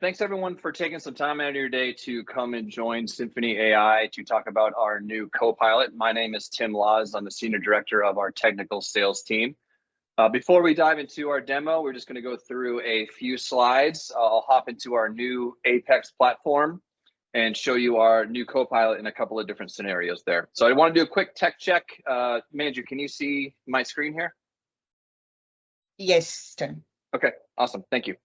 thanks everyone for taking some time out of your day to come and join Symphony AI to talk about our new Copilot. My name is Tim Laws. I'm the Senior Director of our technical sales team. Before we dive into our demo, we're just going to go through a few slides. I'll hop into our new Apex platform and show you our new Copilot in a couple of different scenarios there. So I want to do a quick tech check. Manager, can you see my screen here? Yes, Tim. Okay, awesome. Thank you.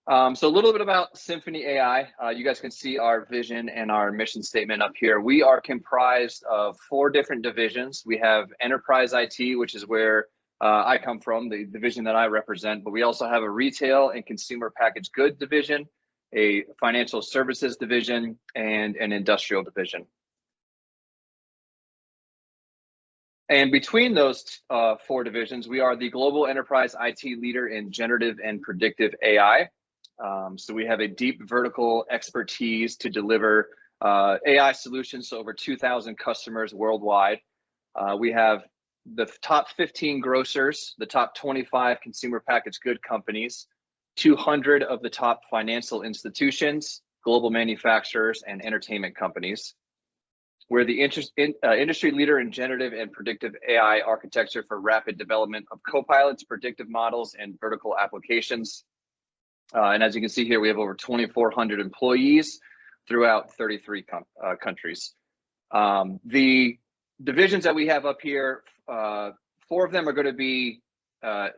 So a little bit about Symphony AI. You guys can see our vision and our mission statement up here. We are comprised of 4 different divisions. We have enterprise IT, which is where I come from, the division that I represent, but we also have a retail and consumer packaged goods division, a financial services division, and an industrial division. And between those 4 divisions, we are the global enterprise IT leader in generative and predictive AI. So we have a deep vertical expertise to deliver AI solutions to over 2,000 customers worldwide. We have the top 15 grocers, the top 25 consumer packaged good companies, 200 of the top financial institutions, global manufacturers, and entertainment companies. We're the industry leader in generative and predictive AI architecture for rapid development of copilots, predictive models, and vertical applications. And as you can see here, we have over 2,400 employees throughout 33 countries. The divisions that we have up here, 4 of them are going to be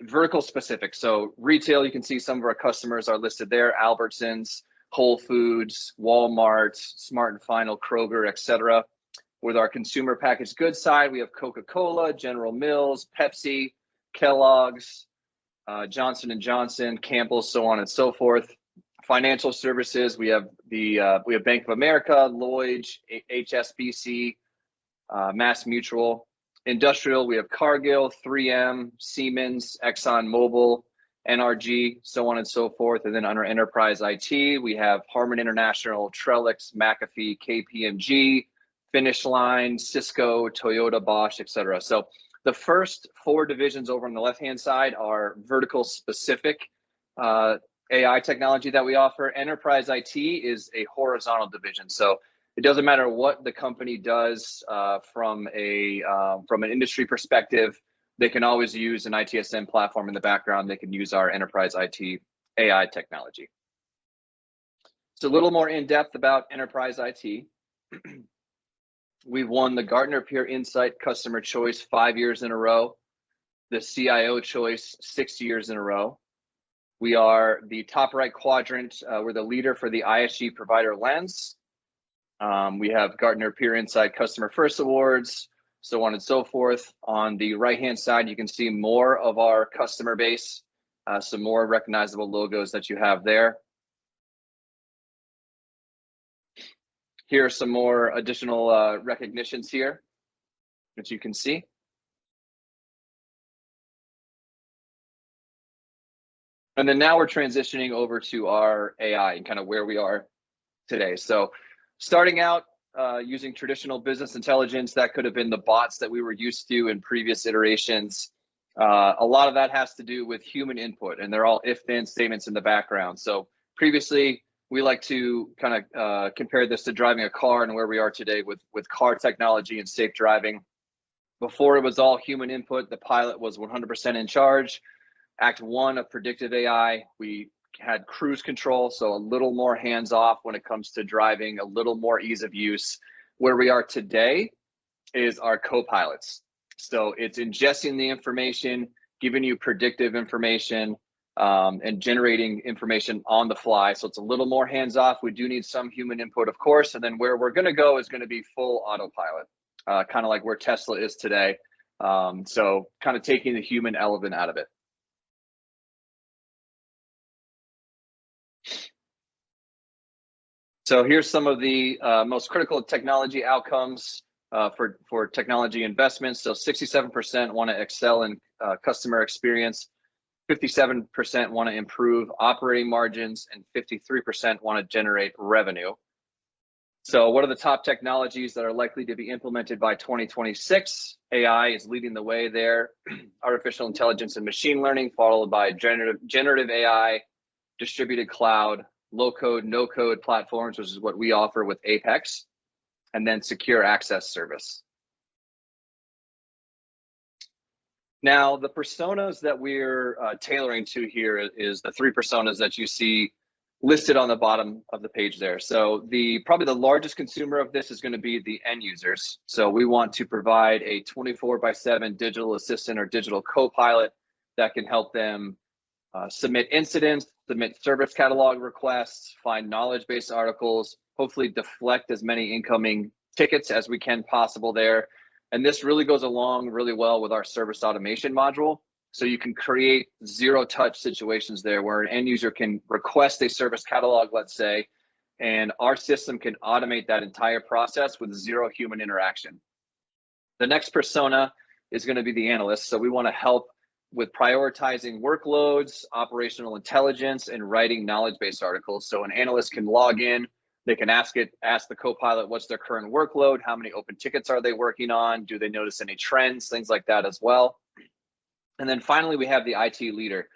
vertical specific. So retail, you can see some of our customers are listed there: Albertsons, Whole Foods, Walmart, Smart & Final, Kroger, etc. With our consumer packaged goods side, we have Coca-Cola, General Mills, Pepsi, Kellogg's, Johnson & Johnson, Campbell's, so on and so forth. Financial services, we have Bank of America, Lloyd's, HSBC, Mass Mutual. Industrial, we have Cargill, 3M, Siemens, ExxonMobil, NRG, so on and so forth. And then under enterprise IT, we have Harman International, Trellix, McAfee, KPMG, Finish Line, Cisco, Toyota, Bosch, etc. So the first 4 divisions over on the left-hand side are vertical specific AI technology that we offer. Enterprise IT is a horizontal division. So it doesn't matter what the company does from an industry perspective, they can always use an ITSM platform in the background. They can use our enterprise IT AI technology. It's a little more in-depth about enterprise IT. We've won the Gartner Peer Insight Customer Choice 5 years in a row, the CIO Choice 6 years in a row. We are the top right quadrant. We're the leader for the ISG Provider Lens. We have Gartner Peer Insight Customer First Awards, so on and so forth. On the right-hand side, you can see more of our customer base, some more recognizable logos that you have there. Here are some more additional recognitions here that you can see. And then now we're transitioning over to our AI and kind of where we are today. So starting out using traditional business intelligence, that could have been the bots that we were used to in previous iterations. A lot of that has to do with human input, and they're all if-then statements in the background. So previously, we like to kind of compare this to driving a car and where we are today with car technology and safe driving. Before it was all human input, the pilot was 100% in charge. Act 1 of predictive AI, we had cruise control, so a little more hands-off when it comes to driving, a little more ease of use. Where we are today is our copilots. So it's ingesting the information, giving you predictive information, and generating information on the fly. So it's a little more hands-off. We do need some human input, of course. And then where we're going to go is going to be full autopilot, kind of like where Tesla is today. So kind of taking the human element out of it. So here's some of the most critical technology outcomes for technology investments. So 67% want to excel in customer experience. 57% want to improve operating margins, and 53% want to generate revenue. So what are the top technologies that are likely to be implemented by 2026? AI is leading the way there. Artificial intelligence and machine learning, followed by generative AI, distributed cloud, low code, no code platforms, which is what we offer with Apex, and then secure access service. Now, the personas that we're tailoring to here is the 3 personas that you see listed on the bottom of the page there. So probably the largest consumer of this is going to be the end users. So we want to provide a 24/7 digital assistant or digital co-pilot that can help them submit incidents, submit service catalog requests, find knowledge-based articles, hopefully deflect as many incoming tickets as we can possible there. And this really goes along really well with our service automation module. So you can create zero-touch situations there where an end user can request a service catalog, let's say, and our system can automate that entire process with 0 human interaction. The next persona is going to be the analyst. So we want to help with prioritizing workloads, operational intelligence, and writing knowledge-based articles. So an analyst can log in, they can ask the Copilot what's their current workload, how many open tickets are they working on, do they notice any trends, things like that as well. And then finally, we have the IT leader.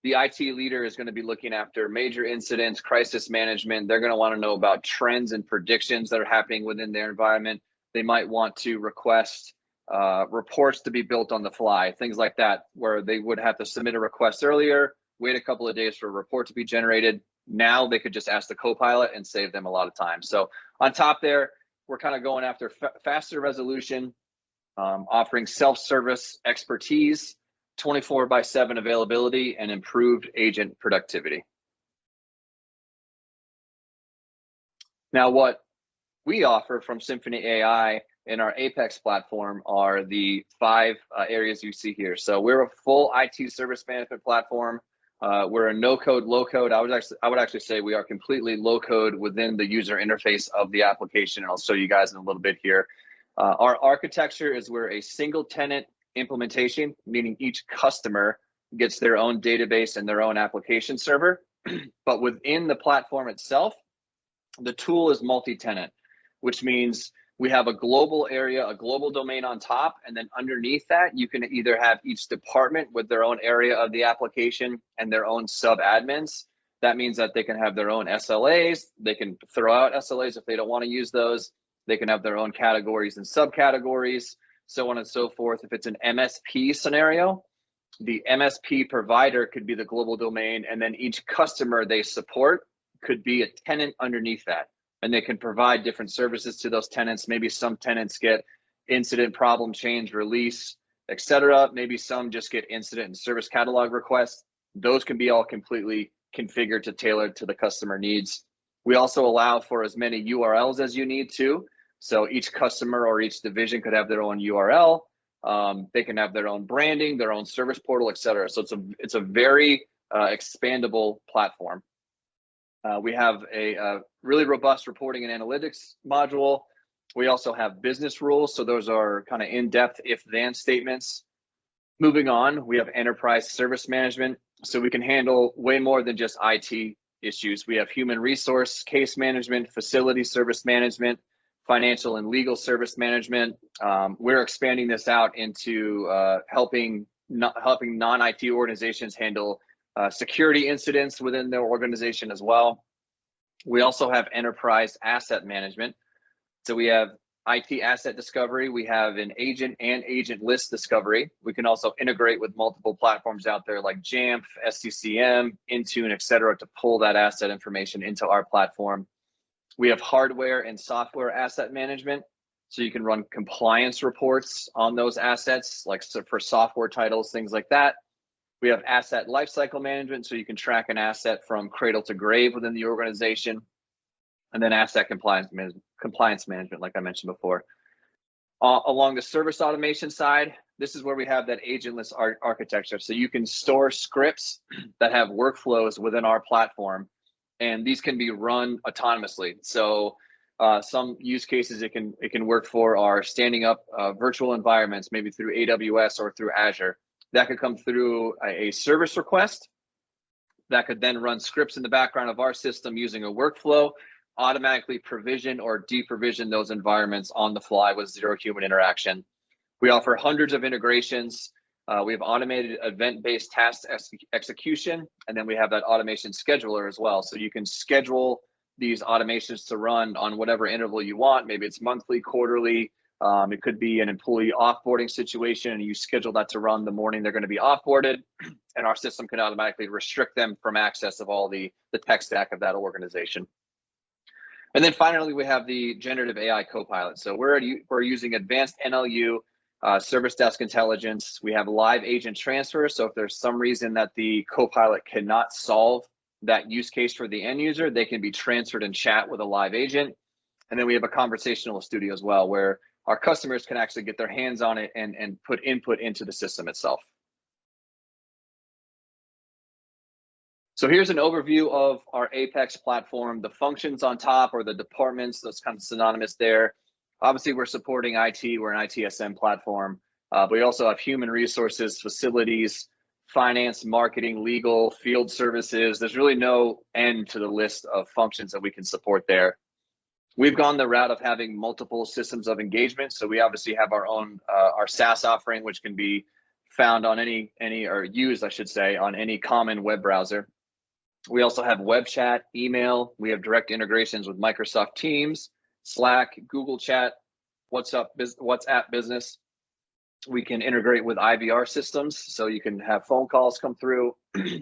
The IT leader is going to be looking after major incidents, crisis management. They're going to want to know about trends and predictions that are happening within their environment. They might want to request reports to be built on the fly, things like that, where they would have to submit a request earlier, wait a couple of days for a report to be generated. Now they could just ask the Copilot and save them a lot of time. So on top there, we're kind of going after faster resolution, offering self-service expertise, 24/7 availability, and improved agent productivity. Now, what we offer from Symphony AI in our Apex platform are the 5 areas you see here. So we're a full IT service management platform. We're a no-code, low-code. I would actually say we are completely low-code within the user interface of the application, and I'll show you guys in a little bit here. Our architecture is we're a single tenant implementation, meaning each customer gets their own database and their own application server. But within the platform itself, the tool is multi-tenant, which means we have a global area, a global domain on top, and then underneath that, you can either have each department with their own area of the application and their own sub-admins. That means that they can have their own SLAs. They can throw out SLAs if they don't want to use those. They can have their own categories and subcategories, so on and so forth. If it's an MSP scenario, the MSP provider could be the global domain, and then each customer they support could be a tenant underneath that. And they can provide different services to those tenants. Maybe some tenants get incident, problem, change, release, etc. Maybe some just get incident and service catalog requests. Those can be all completely configured to tailor to the customer needs. We also allow for as many URLs as you need to. So each customer or each division could have their own URL. They can have their own branding, their own service portal, etc. So it's a very expandable platform. We have a really robust reporting and analytics module. We also have business rules. So those are kind of in-depth if-then statements. Moving on, we have enterprise service management. So we can handle way more than just IT issues. We have human resource, case management, facility service management, financial and legal service management. We're expanding this out into helping non-IT organizations handle security incidents within their organization as well. We also have enterprise asset management. So we have IT asset discovery. We have an agent and agent list discovery. We can also integrate with multiple platforms out there like Jamf, SCCM, Intune, etc., to pull that asset information into our platform. We have hardware and software asset management. So you can run compliance reports on those assets, like for software titles, things like that. We have asset lifecycle management, so you can track an asset from cradle to grave within the organization. And then asset compliance management, like I mentioned before. Along the service automation side, this is where we have that agentless architecture. So you can store scripts that have workflows within our platform, and these can be run autonomously. So some use cases it can work for are standing up virtual environments, maybe through AWS or through Azure. That could come through a service request that could then run scripts in the background of our system using a workflow, automatically provision or deprovision those environments on the fly with zero human interaction. We offer hundreds of integrations We have automated event-based task execution, and then we have that automation scheduler as well. So you can schedule these automations to run on whatever interval you want. Maybe it's monthly, quarterly. It could be an employee offboarding situation, and you schedule that to run the morning they're going to be offboarded, and our system can automatically restrict them from access of all the tech stack of that organization. And then finally, we have the generative AI Copilot. So we're using advanced NLU, service desk intelligence. We have live agent transfer. So if there's some reason that the Copilot cannot solve that use case for the end user, they can be transferred and chat with a live agent. And then we have a conversational studio as well, where our customers can actually get their hands on it and put input into the system itself. So here's an overview of our Apex platform. The functions on top, or the departments, that's kind of synonymous there. Obviously, we're supporting IT. We're an ITSM platform. But we also have human resources, facilities, finance, marketing, legal, field services. There's really no end to the list of functions that we can support there. We've gone the route of having multiple systems of engagement. So we obviously have our own, our SaaS offering, which can be found on any or used, I should say, on any common web browser. We also have web chat, email. We have direct integrations with Microsoft Teams, Slack, Google Chat, WhatsApp Business. We can integrate with IVR systems, so you can have phone calls come through.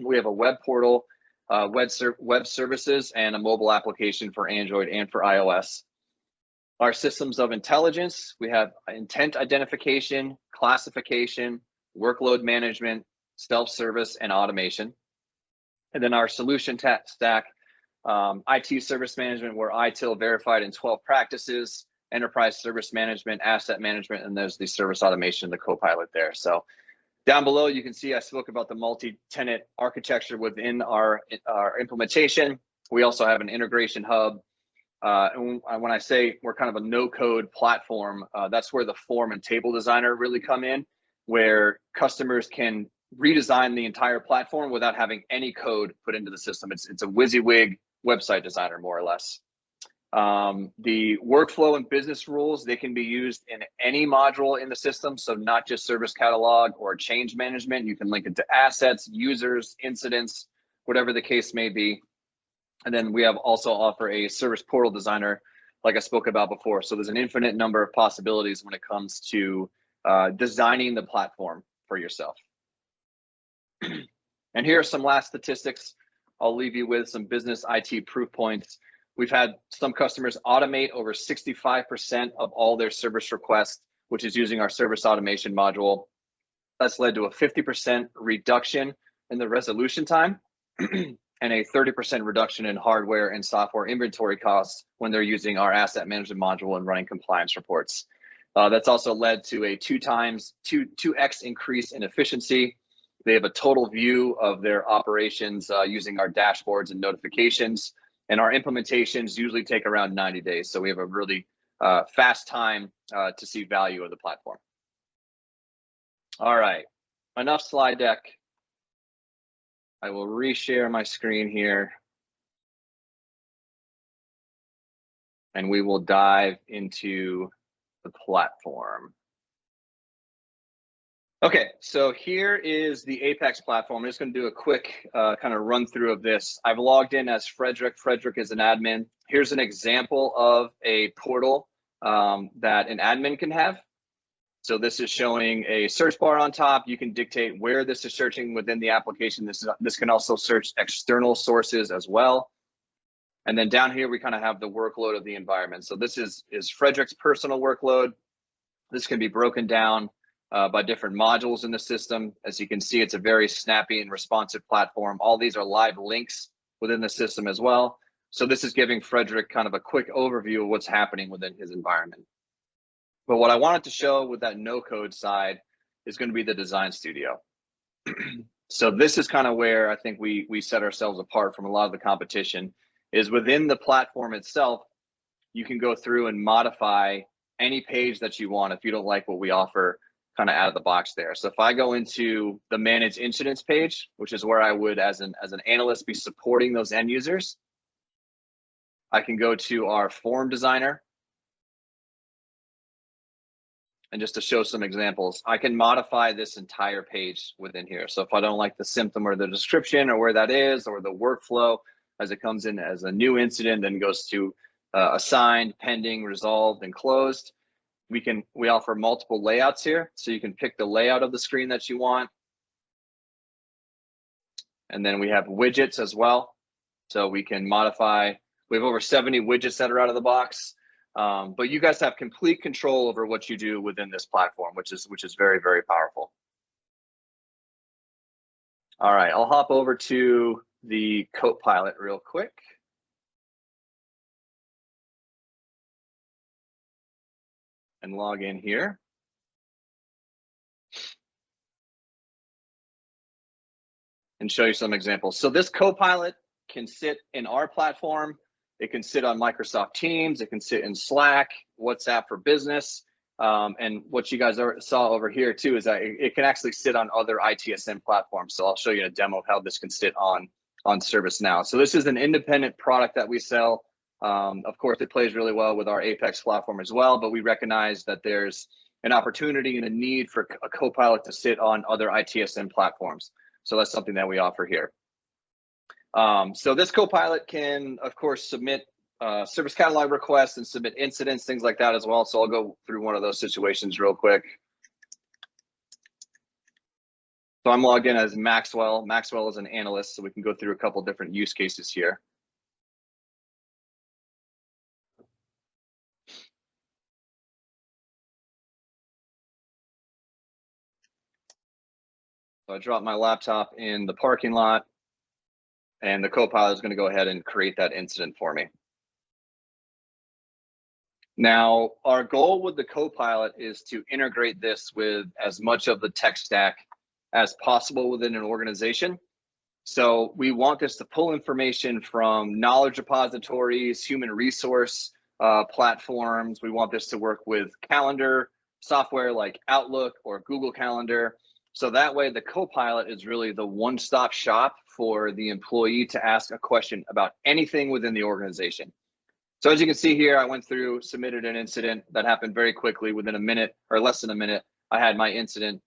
We have a web portal, web services, and a mobile application for Android and for iOS. Our systems of intelligence, we have intent identification, classification, workload management, self-service, and automation. And then our solution stack, IT service management, we're ITIL verified in 12 practices, enterprise service management, asset management, and there's the service automation, the Copilot there. So down below, you can see I spoke about the multi-tenant architecture within our implementation. We also have an integration hub. And when I say we're kind of a no-code platform, that's where the form and table designer really come in, where customers can redesign the entire platform without having any code put into the system. It's a WYSIWYG website designer, more or less. The workflow and business rules, they can be used in any module in the system. So not just service catalog or change management. You can link it to assets, users, incidents, whatever the case may be. And then we have also offer a service portal designer, like I spoke about before. So there's an infinite number of possibilities when it comes to designing the platform for yourself. And here are some last statistics I'll leave you with, some business IT proof points. We've had some customers automate over 65% of all their service requests, which is using our service automation module. That's led to a 50% reduction in the resolution time and a 30% reduction in hardware and software inventory costs when they're using our asset management module and running compliance reports. That's also led to a 2x increase in efficiency. They have a total view of their operations using our dashboards and notifications. And our implementations usually take around 90 days. So we have a really fast time to see value of the platform. All right, enough slide deck. I will reshare my screen here. And we will dive into the platform. Okay, so here is the Apex platform. I'm just going to do a quick kind of run through of this. I've logged in as Frederick. Frederick is an admin. Here's an example of a portal that an admin can have. So this is showing a search bar on top. You can dictate where this is searching within the application. This can also search external sources as well. And then down here, we kind of have the workload of the environment. So this is Frederick's personal workload. This can be broken down by different modules in the system. As you can see, it's a very snappy and responsive platform. All these are live links within the system as well. So this is giving Frederick kind of a quick overview of what's happening within his environment. But what I wanted to show with that no code side is going to be the design studio. So this is kind of where I think we set ourselves apart from a lot of the competition, is within the platform itself, you can go through and modify any page that you want if you don't like what we offer kind of out of the box there. So if I go into the manage incidents page, which is where I would, as an analyst, be supporting those end users, I can go to our form designer. And just to show some examples, I can modify this entire page within here. So if I don't like the symptom or the description or where that is, or the workflow as it comes in as a new incident, then goes to assigned, pending, resolved, and closed. We offer multiple layouts here. So you can pick the layout of the screen that you want. And then we have widgets as well. So we can modify, we have over 70 widgets that are out of the box. But you guys have complete control over what you do within this platform, which is very, very powerful. All right, I'll hop over to the Copilot real quick. And log in here. And show you some examples. So this Copilot can sit in our platform. It can sit on Microsoft Teams. It can sit in Slack, WhatsApp for Business. And what you guys saw over here too is that it can actually sit on other ITSM platforms. So I'll show you a demo of how this can sit on ServiceNow. So this is an independent product that we sell. Of course, it plays really well with our Apex platform as well, but we recognize that there's an opportunity and a need for a Copilot to sit on other ITSM platforms. So that's something that we offer here. So this Copilot can, of course, submit service catalog requests and submit incidents, things like that as well. So I'll go through one of those situations real quick. So I'm logged in as Maxwell. Maxwell is an analyst, so we can go through a couple different use cases here. So I dropped my laptop in the parking lot, and the Copilot is going to go ahead and create that incident for me. Now, our goal with the Copilot is to integrate this with as much of the tech stack as possible within an organization. So we want this to pull information from knowledge repositories, human resource platforms. We want this to work with calendar software like Outlook or Google Calendar. So that way the Copilot is really the one-stop shop for the employee to ask a question about anything within the organization. So as you can see here, I went through, submitted an incident that happened very quickly within a minute or less than a minute. I had my incident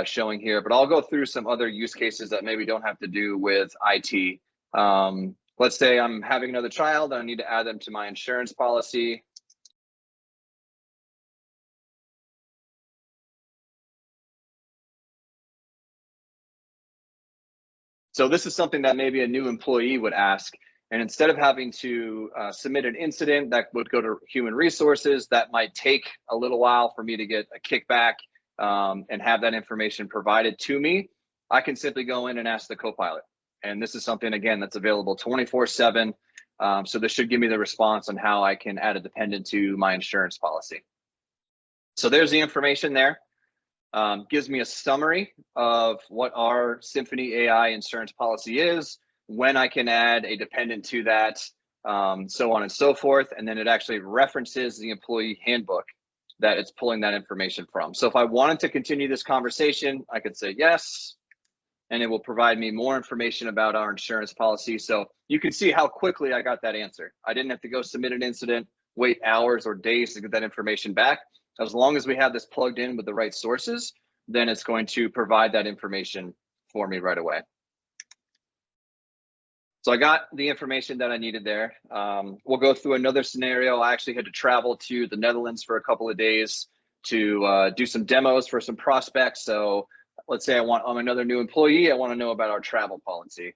showing here, but I'll go through some other use cases that maybe don't have to do with IT. Let's say I'm having another child and I need to add them to my insurance policy. So this is something that maybe a new employee would ask. And instead of having to submit an incident that would go to human resources, that might take a little while for me to get a kickback and have that information provided to me, I can simply go in and ask the Copilot. And this is something, again, that's available 24/7. So this should give me the response on how I can add a dependent to my insurance policy. So there's the information there. Gives me a summary of what our Symphony AI insurance policy is, when I can add a dependent to that, so on and so forth. And then it actually references the employee handbook that it's pulling that information from. So if I wanted to continue this conversation, I could say yes, and it will provide me more information about our insurance policy. So you can see how quickly I got that answer. I didn't have to go submit an incident, wait hours or days to get that information back. As long as we have this plugged in with the right sources, then it's going to provide that information for me right away. So I got the information that I needed there. We'll go through another scenario. I actually had to travel to the Netherlands for a couple of days to do some demos for some prospects. So let's say I'm another new employee. I want to know about our travel policy.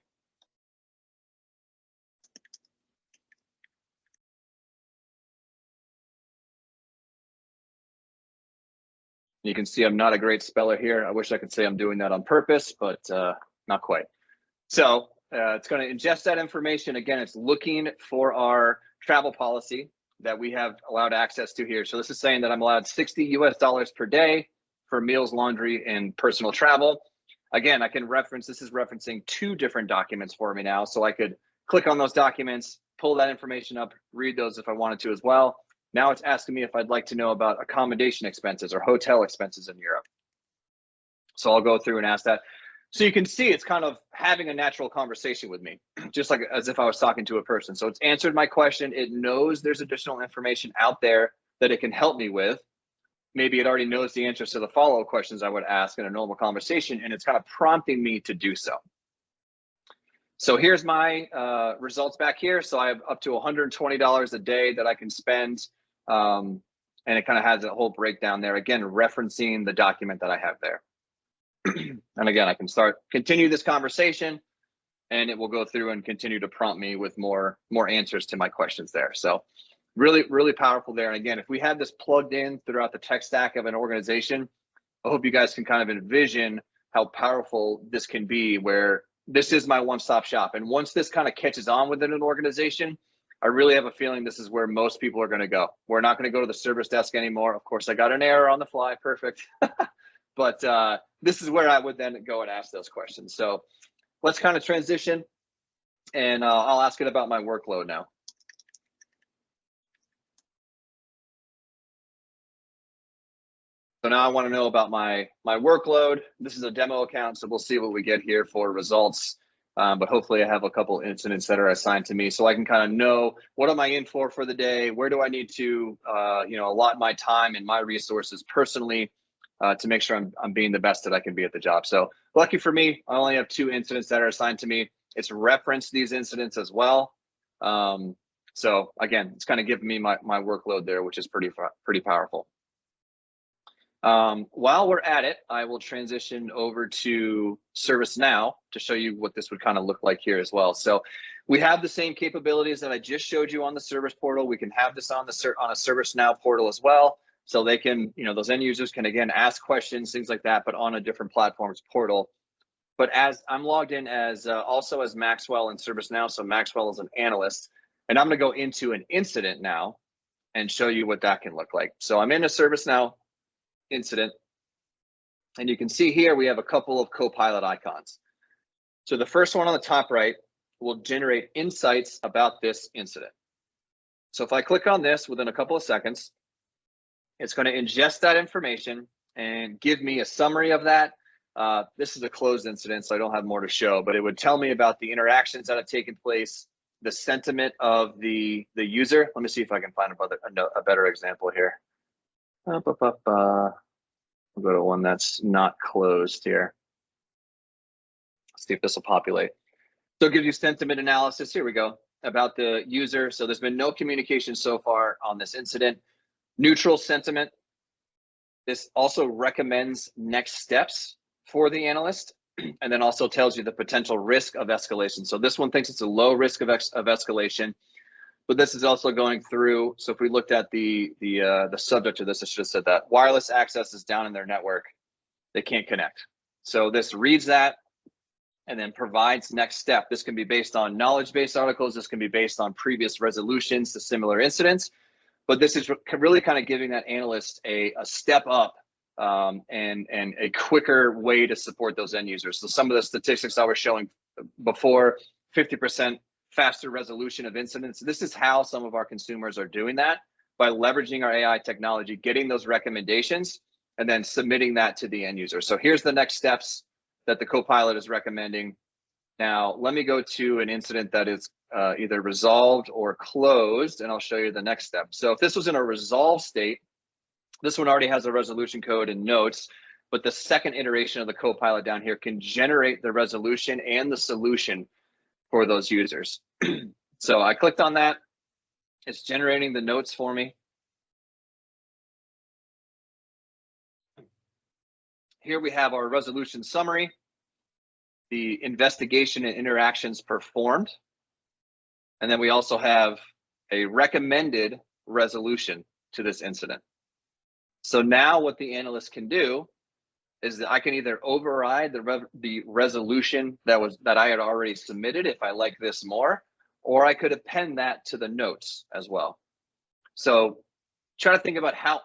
You can see I'm not a great speller here. I wish I could say I'm doing that on purpose, but not quite. So it's going to ingest that information. Again, it's looking for our travel policy that we have allowed access to here. So this is saying that I'm allowed $60 US per day for meals, laundry, and personal travel. Again, I can reference, this is referencing 2 different documents for me now. So I could click on those documents, pull that information up, read those if I wanted to as well. Now it's asking me if I'd like to know about accommodation expenses or hotel expenses in Europe. So I'll go through and ask that. So you can see it's kind of having a natural conversation with me, just like as if I was talking to a person. So it's answered my question. It knows there's additional information out there that it can help me with. maybe it already knows the answers to the follow-up questions I would ask in a normal conversation, and it's kind of prompting me to do so. So here's my results back here. So I have up to $120 a day that I can spend. And it kind of has a whole breakdown there, again, referencing the document that I have there. And again, I can continue this conversation, and it will go through and continue to prompt me with more answers to my questions there. So really, really powerful there. And again, if we have this plugged in throughout the tech stack of an organization, I hope you guys can kind of envision how powerful this can be, where this is my one-stop shop. And once this kind of catches on within an organization, I really have a feeling this is where most people are going to go. We're not going to go to the service desk anymore. Of course, I got an error on the fly. Perfect. But this is where I would then go and ask those questions. So let's kind of transition, and I'll ask it about my workload now. So now I want to know about my workload. This is a demo account, so we'll see what we get here for results. But hopefully I have a couple incidents that are assigned to me, so I can kind of know what am I in for the day, where do I need to allot my time and my resources personally to make sure I'm being the best that I can be at the job. So lucky for me, I only have 2 incidents that are assigned to me. It's referenced these incidents as well. So again, it's kind of giving me my workload there, which is pretty powerful. While we're at it, I will transition over to ServiceNow to show you what this would kind of look like here as well. So we have the same capabilities that I just showed you on the service portal. We can have this on a ServiceNow portal as well. So they can, those end users can, again, ask questions, things like that, but on a different platform's portal. But as I'm logged in as also as Maxwell in ServiceNow, so Maxwell is an analyst, and I'm going to go into an incident now and show you what that can look like. So I'm in a ServiceNow incident, and you can see here we have a couple of Copilot icons. So the first one on the top right will generate insights about this incident. So if I click on this within a couple of seconds, it's going to ingest that information and give me a summary of that. This is a closed incident, so I don't have more to show, but it would tell me about the interactions that have taken place, the sentiment of the user. Let me see if I can find a better example here. I'll go to one that's not closed here. Let's see if this will populate. So it gives you sentiment analysis. Here we go, about the user. So there's been no communication so far on this incident. Neutral sentiment. This also recommends next steps for the analyst, and then also tells you the potential risk of escalation. So this one thinks it's a low risk of escalation. But this is also going through. So if we looked at the subject of this, it should have said that wireless access is down in their network. They can't connect. So this reads that and then provides next step. This can be based on knowledge-based articles. This can be based on previous resolutions to similar incidents. But this is really kind of giving that analyst a step up and a quicker way to support those end users. So some of the statistics I was showing before, 50% faster resolution of incidents. This is how some of our consumers are doing that, by leveraging our AI technology, getting those recommendations, and then submitting that to the end user. So here's the next steps that the Copilot is recommending. Now, let me go to an incident that is either resolved or closed, and I'll show you the next step. So if this was in a resolved state, this one already has a resolution code and notes, but the second iteration of the Copilot down here can generate the resolution and the solution for those users. So I clicked on that. It's generating the notes for me. Here we have our resolution summary, the investigation and interactions performed, and then we also have a recommended resolution to this incident. So now what the analyst can do is that I can either override the resolution that I had already submitted if I like this more, or I could append that to the notes as well. So try to think about how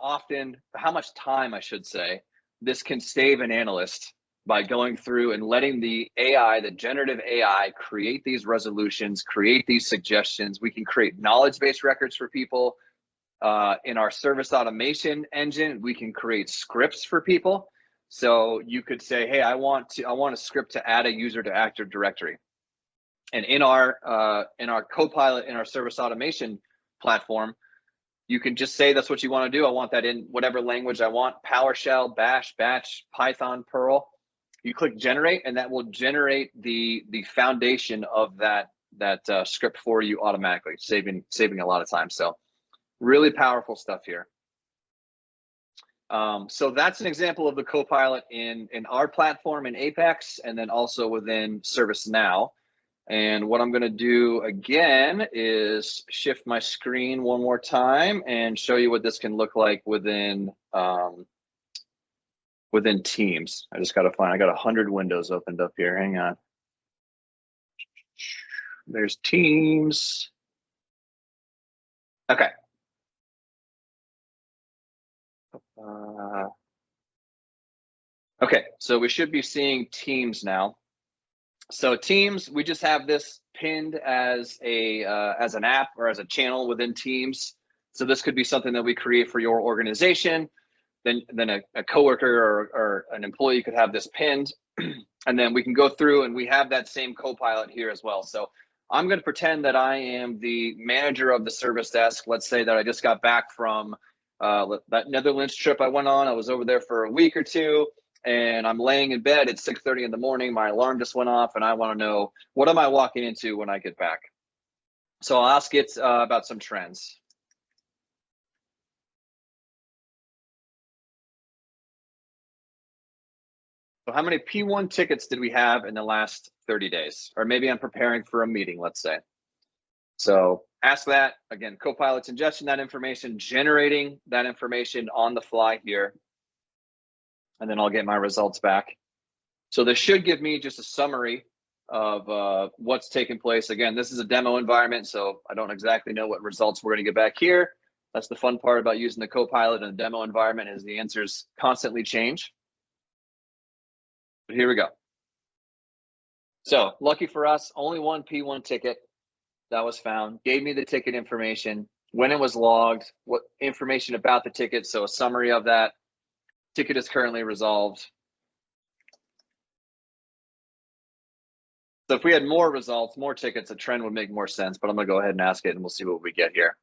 much time I should say, this can save an analyst by going through and letting the AI, the generative AI, create these resolutions, create these suggestions. We can create knowledge-based records for people. In our service automation engine, we can create scripts for people. So you could say, hey, I want a script to add a user to Active Directory. And in our Copilot, in our service automation platform, You can just say that's what you want to do. I want that in whatever language I want, PowerShell, Bash, Batch, Python, Perl. You click generate, and that will generate the foundation of that script for you automatically, saving a lot of time. So really powerful stuff here. So that's an example of the Copilot in our platform in Apex, and then also within ServiceNow. And what I'm going to do again is shift my screen one more time and show you what this can look like within within Teams. I just got to find, I got 100 windows opened up here. Hang on. There's Teams. Okay. Okay, so we should be seeing Teams now. So Teams, we just have this pinned as an app or as a channel within Teams. So this could be something that we create for your organization. Then a coworker or an employee could have this pinned, and then we can go through and we have that same Copilot here as well. So I'm going to pretend that I am the manager of the service desk. Let's say that I just got back from that Netherlands trip I went on. I was over there for a week or two, and I'm laying in bed at 6:30 in the morning. My alarm just went off, and I want to know, what am I walking into when I get back? So I'll ask it about some trends. So how many P1 tickets did we have in the last 30 days? Or maybe I'm preparing for a meeting, let's say. So ask that. Again, Copilot's ingesting that information, generating that information on the fly here. And then I'll get my results back. So this should give me just a summary of what's taking place. Again, this is a demo environment, so I don't exactly know what results we're going to get back here. That's the fun part about using the Copilot in a demo environment, is the answers constantly change. But here we go. So lucky for us, only one P1 ticket that was found, gave me the ticket information, when it was logged, what information about the ticket, so a summary of that. Ticket is currently resolved. So if we had more results, more tickets, a trend would make more sense, but I'm gonna go ahead and ask it and we'll see what we get here.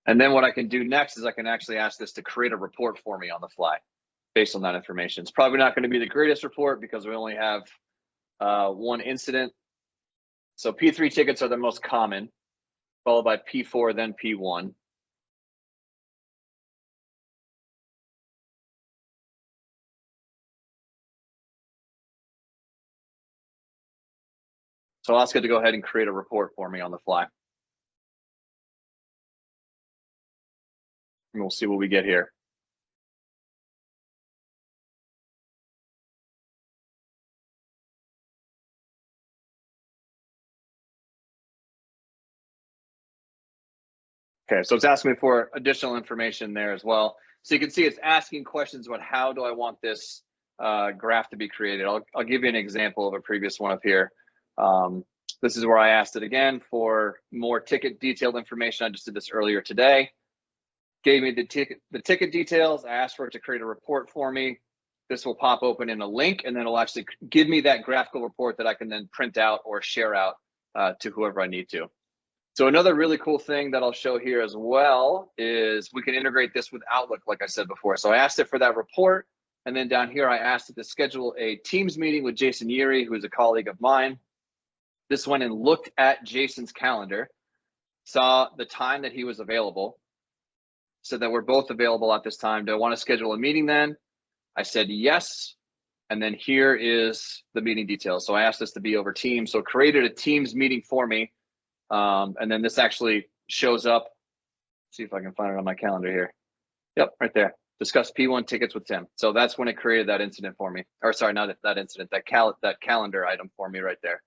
And then what I can do next is I can actually ask this to create a report for me on the fly based on that information. It's probably not going to be the greatest report because we only have one incident. So P3 tickets are the most common, followed by P4, then P1. So I'll ask it to go ahead and create a report for me on the fly. And we'll see what we get here. Okay, so it's asking me for additional information there as well. So you can see it's asking questions about how do I want this graph to be created. I'll give you an example of a previous one up here. This is where I asked it again for more ticket detailed information. I just did this earlier today. Gave me the ticket details. I asked for it to create a report for me. This will pop open in a link, and then it'll actually give me that graphical report that I can then print out or share out to whoever I need to. So another really cool thing that I'll show here as well is we can integrate this with Outlook, like I said before. So I asked it for that report, and then down here I asked it to schedule a Teams meeting with Jason Yeary, who is a colleague of mine. This went and looked at Jason's calendar, saw the time that he was available, said that we're both available at this time. Do I want to schedule a meeting then? I said yes, and then here is the meeting details. So I asked this to be over Teams, so it created a Teams meeting for me. And then this actually shows up. See if I can find it on my calendar here. Yep, right there. Discuss P1 tickets with Tim. So that's when it created that incident for me. Or sorry, not that incident, that calendar item for me right there.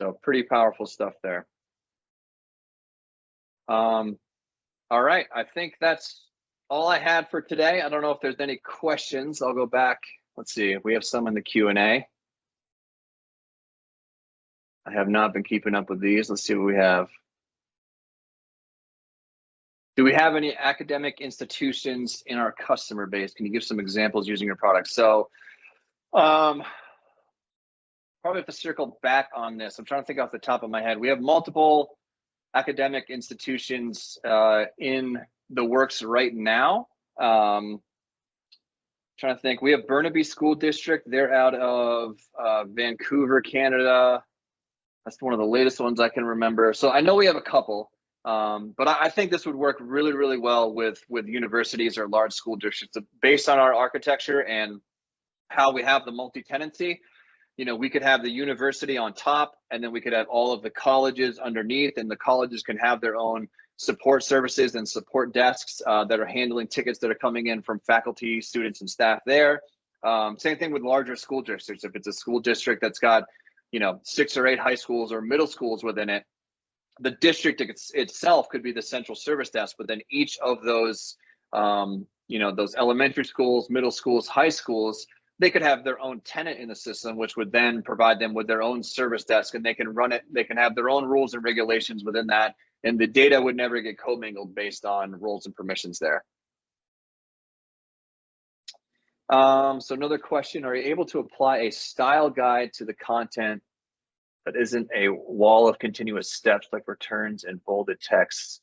So pretty powerful stuff there. All right, I think that's all I had for today. I don't know if there's any questions. I'll go back. Let's see if we have some in the Q&A. I have not been keeping up with these. Let's see what we have. Do we have any academic institutions in our customer base? Can you give some examples using your product? So Probably have to circle back on this. I'm trying to think off the top of my head. We have multiple academic institutions in the works right now. Trying to think. We have Burnaby School District. They're out of Vancouver, Canada. That's one of the latest ones I can remember. So I know we have a couple, but I think this would work really, really well with universities or large school districts based on our architecture and how we have the multi-tenancy. You know, we could have the university on top, and then we could have all of the colleges underneath, and the colleges can have their own support services and support desks that are handling tickets that are coming in from faculty, students, and staff there. Same thing with larger school districts. If it's a school district that's got, 6 or 8 high schools or middle schools within it, the district itself could be the central service desk, but then each of those, those elementary schools, middle schools, high schools, they could have their own tenant in the system, which would then provide them with their own service desk, and they can run it. They can have their own rules and regulations within that, and the data would never get commingled based on roles and permissions there. So another question, are you able to apply a style guide to the content that isn't a wall of continuous steps like returns and bolded texts?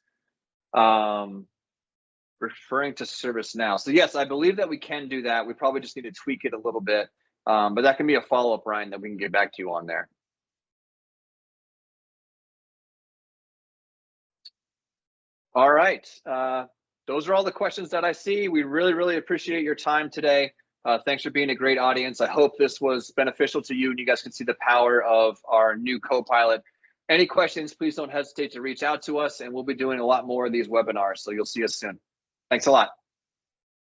Referring to ServiceNow. So yes, I believe that we can do that. We probably just need to tweak it a little bit, but that can be a follow-up, Ryan, that we can get back to you on there. All right. Those are all the questions that I see. We really, really appreciate your time today. Thanks for being a great audience. I hope this was beneficial to you and you guys can see the power of our new Copilot. Any questions, please don't hesitate to reach out to us, and we'll be doing a lot more of these webinars, so you'll see us soon. Thanks a lot.